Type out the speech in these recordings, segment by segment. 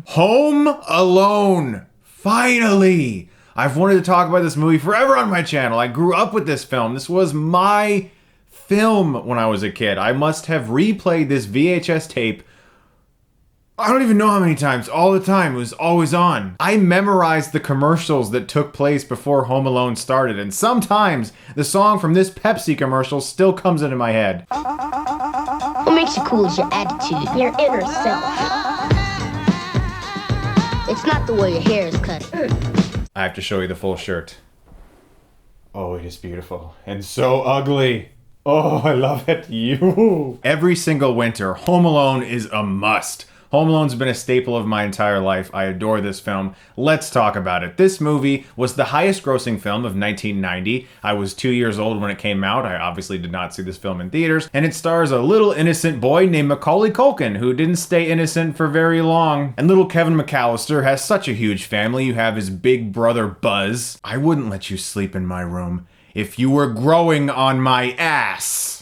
Home Alone. Finally! I've wanted to talk about this movie forever on my channel. I grew up with this film. This was my film when I was a kid. I must have replayed this VHS tape, I don't even know how many times, all the time. It was always on. I memorized the commercials that took place before Home Alone started, and sometimes the song from this Pepsi commercial still comes into my head. What makes you cool is your attitude, your inner self. It's not the way your hair is cut. I have to show you the full shirt. Oh, it is beautiful. And so ugly. Oh, I love it. You. Every single winter, Home Alone is a must. Home Alone's been a staple of my entire life. I adore this film. Let's talk about it. This movie was the highest grossing film of 1990. I was 2 years old when it came out. I obviously did not see this film in theaters. And it stars a little innocent boy named Macaulay Culkin, who didn't stay innocent for very long. And little Kevin McAllister has such a huge family. You have his big brother Buzz. I wouldn't let you sleep in my room if you were growing on my ass.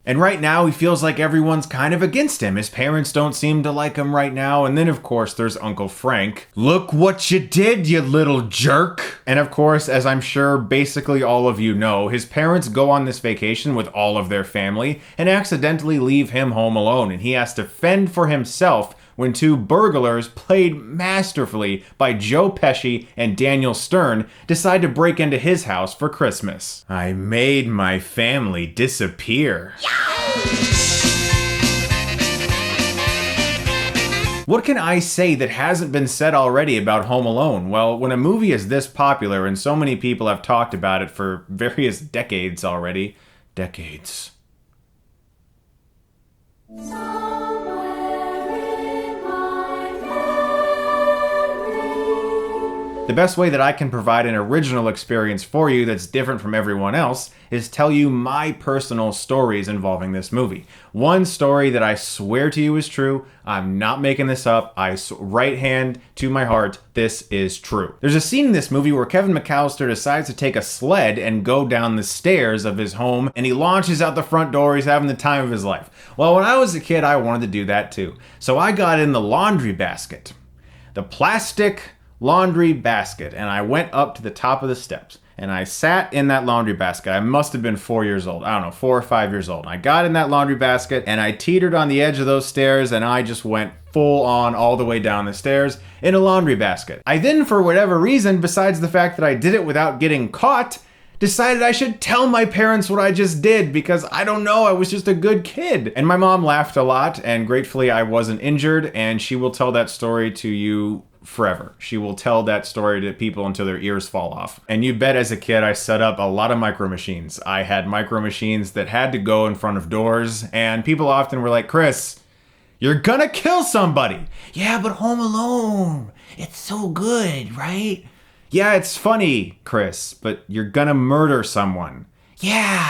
And right now, he feels like everyone's kind of against him. His parents don't seem to like him right now. And then, of course, there's Uncle Frank. Look what you did, you little jerk. And of course, as I'm sure basically all of you know, his parents go on this vacation with all of their family and accidentally leave him home alone. And he has to fend for himself when two burglars, played masterfully by Joe Pesci and Daniel Stern, decide to break into his house for Christmas. I made my family disappear. What can I say that hasn't been said already about Home Alone? Well, when a movie is this popular and so many people have talked about it for various decades already, decades. The best way that I can provide an original experience for you that's different from everyone else is tell you my personal stories involving this movie. One story that I swear to you is true. I'm not making this up. Right hand to my heart, this is true. There's a scene in this movie where Kevin McAllister decides to take a sled and go down the stairs of his home, and he launches out the front door. He's having the time of his life. Well, when I was a kid, I wanted to do that too. So I got in the laundry basket. The plastic laundry basket, and I went up to the top of the steps and I sat in that laundry basket. I must have been 4 years old. I don't know, 4 or 5 years old. I got in that laundry basket and I teetered on the edge of those stairs and I just went full on all the way down the stairs in a laundry basket. I then, for whatever reason, besides the fact that I did it without getting caught, decided I should tell my parents what I just did because I don't know, I was just a good kid. And my mom laughed a lot, and gratefully I wasn't injured, and she will tell that story to you forever. She will tell that story to people until their ears fall off. And you bet as a kid I set up a lot of micro machines. I had micro machines that had to go in front of doors, and people often were like, Chris, you're gonna kill somebody. Yeah, but Home Alone, it's so good, right? Yeah, it's funny, Chris, but you're gonna murder someone. Yeah.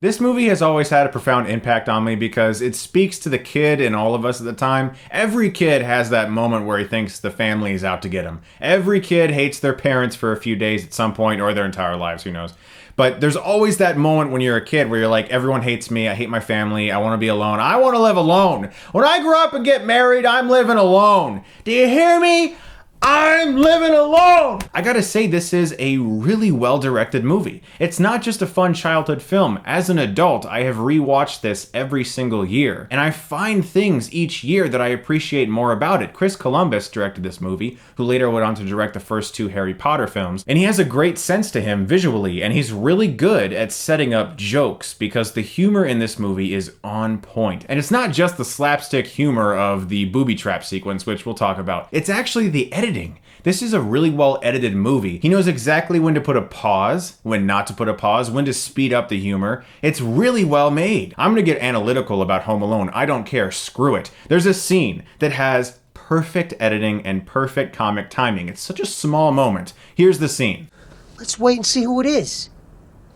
This movie has always had a profound impact on me because it speaks to the kid in all of us at the time. Every kid has that moment where he thinks the family is out to get him. Every kid hates their parents for a few days at some point, or their entire lives, who knows. But there's always that moment when you're a kid where you're like, everyone hates me, I hate my family, I want to be alone, I want to live alone. When I grow up and get married, I'm living alone. Do you hear me? I'm living alone! I gotta say, this is a really well-directed movie. It's not just a fun childhood film. As an adult, I have rewatched this every single year, and I find things each year that I appreciate more about it. Chris Columbus directed this movie, who later went on to direct the first 2 Harry Potter films, and he has a great sense to him visually, and he's really good at setting up jokes, because the humor in this movie is on point. And it's not just the slapstick humor of the booby trap sequence, which we'll talk about. It's actually the editing. This is a really well edited movie. He knows exactly when to put a pause, when not to put a pause, when to speed up the humor. It's really well made. I'm gonna get analytical about Home Alone. I don't care, screw it. There's a scene that has perfect editing and perfect comic timing. It's such a small moment. Here's the scene. Let's wait and see who it is.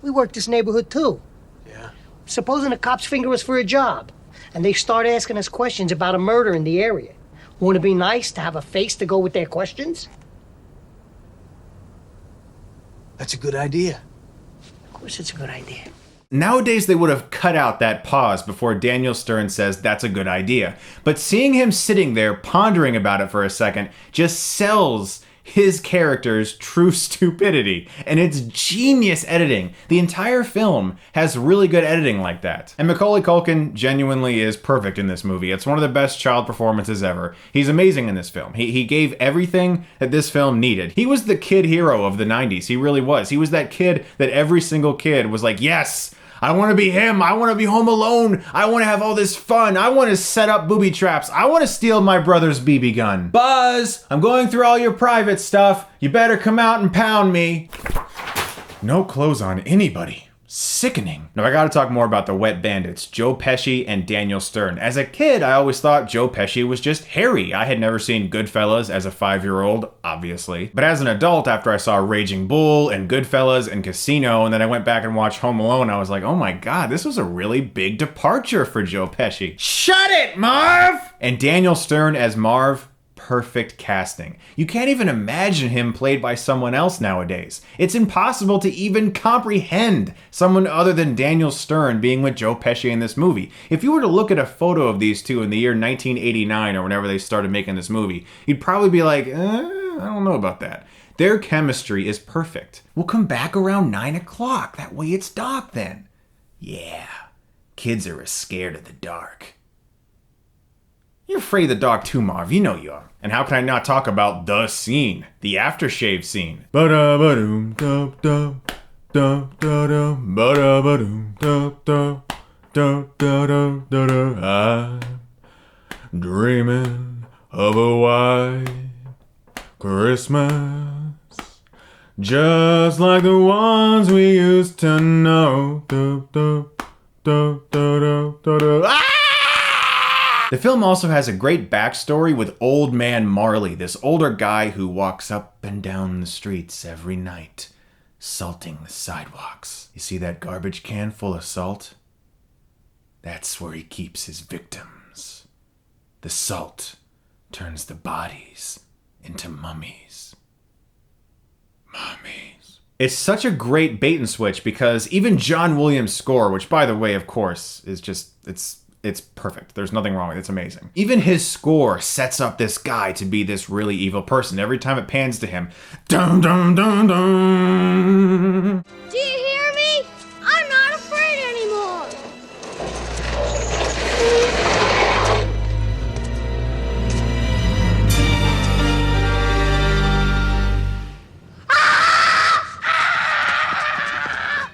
We work this neighborhood too. Yeah. Supposing the cops finger us for a job and they start asking us questions about a murder in the area. Won't it be nice to have a face to go with their questions? That's a good idea. Of course it's a good idea. Nowadays, they would have cut out that pause before Daniel Stern says that's a good idea. But seeing him sitting there pondering about it for a second just sells his character's true stupidity. And it's genius editing. The entire film has really good editing like that. And Macaulay Culkin genuinely is perfect in this movie. It's one of the best child performances ever. He's amazing in this film. He gave everything that this film needed. He was the kid hero of the 90s. He really was. He was that kid that every single kid was like, yes, I want to be him. I want to be home alone. I want to have all this fun. I want to set up booby traps. I want to steal my brother's BB gun. Buzz, I'm going through all your private stuff. You better come out and pound me. No clothes on anybody. Sickening. Now I gotta talk more about the Wet Bandits, Joe Pesci and Daniel Stern. As a kid, I always thought Joe Pesci was just hairy. I had never seen Goodfellas as a 5-year-old, obviously. But as an adult, after I saw Raging Bull and Goodfellas and Casino, and then I went back and watched Home Alone, I was like, oh my god, this was a really big departure for Joe Pesci. Shut it, Marv! And Daniel Stern as Marv, perfect casting. You can't even imagine him played by someone else nowadays. It's impossible to even comprehend someone other than Daniel Stern being with Joe Pesci in this movie. If you were to look at a photo of these two in the year 1989 or whenever they started making this movie, you'd probably be like, I don't know about that. Their chemistry is perfect. We'll come back around 9 o'clock. That way it's dark then. Yeah, kids are as scared of the dark. You're afraid of the dark too, Marv. You know you are. And how can I not talk about the scene? The aftershave scene. Ba-da-ba-doom, dum-dum, dum-da-dum, ba-da-ba-doom, dum-dum, dum-da-dum, da-da. I'm dreaming of a white Christmas, just like the ones we used to know. Dum, dum, dum, dum, dum, dum. Ah! The film also has a great backstory with Old Man Marley, this older guy who walks up and down the streets every night, salting the sidewalks. You see that garbage can full of salt? That's where he keeps his victims. The salt turns the bodies into mummies. Mummies. It's such a great bait and switch because even John Williams' score, which by the way, of course, is just, it's perfect. There's nothing wrong with it. It's amazing. Even his score sets up this guy to be this really evil person. Every time it pans to him, dum dum dum dum. Do you hear me? I'm not afraid anymore.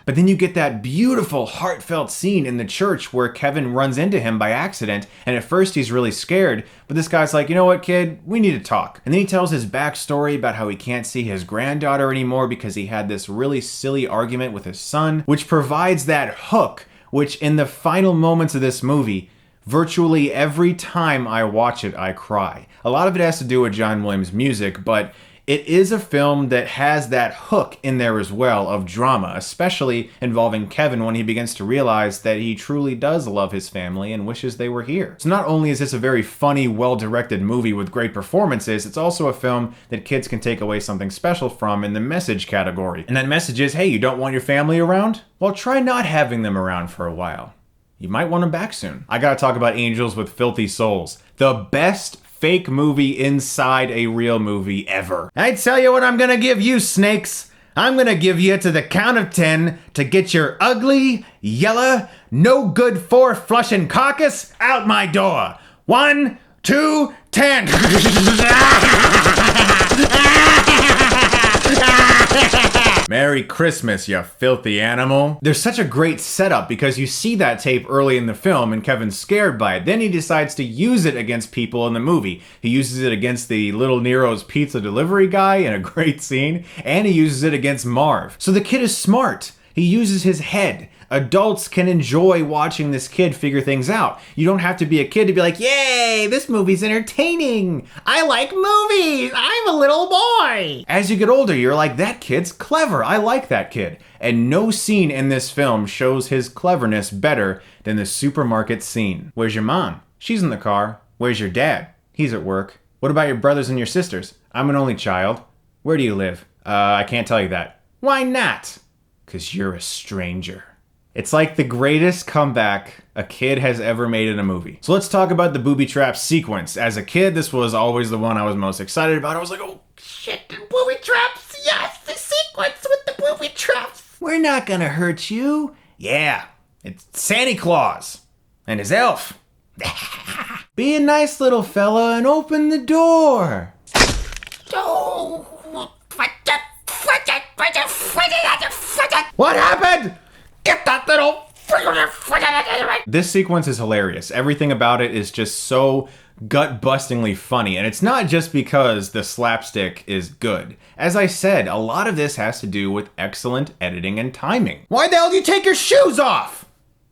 But then you get that beautiful, heartfelt scene in the church where Kevin runs into him by accident, and at first he's really scared, but this guy's like, you know what, kid? We need to talk. And then he tells his backstory about how he can't see his granddaughter anymore because he had this really silly argument with his son, which provides that hook, which in the final moments of this movie, virtually every time I watch it, I cry. A lot of it has to do with John Williams' music, but it is a film that has that hook in there as well of drama, especially involving Kevin when he begins to realize that he truly does love his family and wishes they were here. So not only is this a very funny, well-directed movie with great performances, it's also a film that kids can take away something special from in the message category. And that message is, hey, you don't want your family around? Well, try not having them around for a while. You might want them back soon. I gotta talk about Angels with Filthy Souls. The best fake movie inside a real movie ever. I tell you what I'm gonna give you, snakes. I'm gonna give you to the count of 10 to get your ugly, yellow, no good for flushing carcass out my door. 1, 2, 10. Merry Christmas, you filthy animal. There's such a great setup because you see that tape early in the film and Kevin's scared by it. Then he decides to use it against people in the movie. He uses it against the Little Nero's pizza delivery guy in a great scene, and he uses it against Marv. So the kid is smart. He uses his head. Adults can enjoy watching this kid figure things out. You don't have to be a kid to be like, yay, this movie's entertaining. I like movies. I'm a little boy. As you get older, you're like, that kid's clever. I like that kid. And no scene in this film shows his cleverness better than the supermarket scene. Where's your mom? She's in the car. Where's your dad? He's at work. What about your brothers and your sisters? I'm an only child. Where do you live? I can't tell you that. Why not? 'Cause you're a stranger. It's like the greatest comeback a kid has ever made in a movie. So let's talk about the booby trap sequence. As a kid, this was always the one I was most excited about. I was like, oh shit, the booby traps. Yes, the sequence with the booby traps. We're not gonna hurt you. Yeah, it's Santa Claus and his elf. Be a nice little fella and open the door. What happened? Get that little... This sequence is hilarious. Everything about it is just so gut-bustingly funny, and it's not just because the slapstick is good. As I said, a lot of this has to do with excellent editing and timing. Why the hell do you take your shoes off?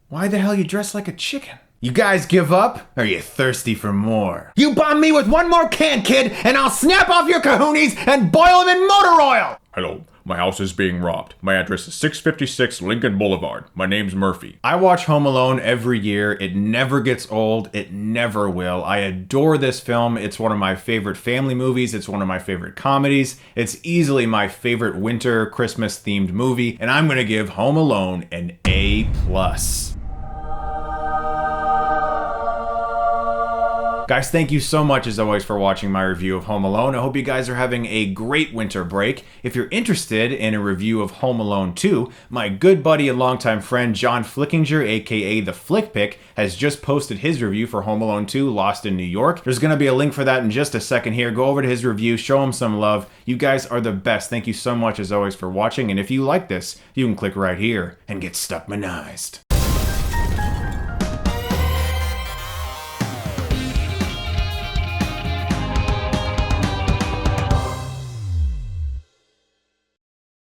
Why the hell you dress like a chicken? You guys give up? Or are you thirsty for more? You bomb me with one more can, kid, and I'll snap off your kahunas and boil them in motor oil! Hello, my house is being robbed. My address is 656 Lincoln Boulevard. My name's Murphy. I watch Home Alone every year. It never gets old. It never will. I adore this film. It's one of my favorite family movies. It's one of my favorite comedies. It's easily my favorite winter Christmas themed movie, and I'm gonna give Home Alone an A+. Guys, thank you so much as always for watching my review of Home Alone. I hope you guys are having a great winter break. If you're interested in a review of Home Alone 2, my good buddy and longtime friend John Flickinger, aka The Flick Pick, has just posted his review for Home Alone 2, Lost in New York. There's gonna be a link for that in just a second here. Go over to his review, show him some love. You guys are the best. Thank you so much as always for watching, and if you like this, you can click right here and get Stuckmanized.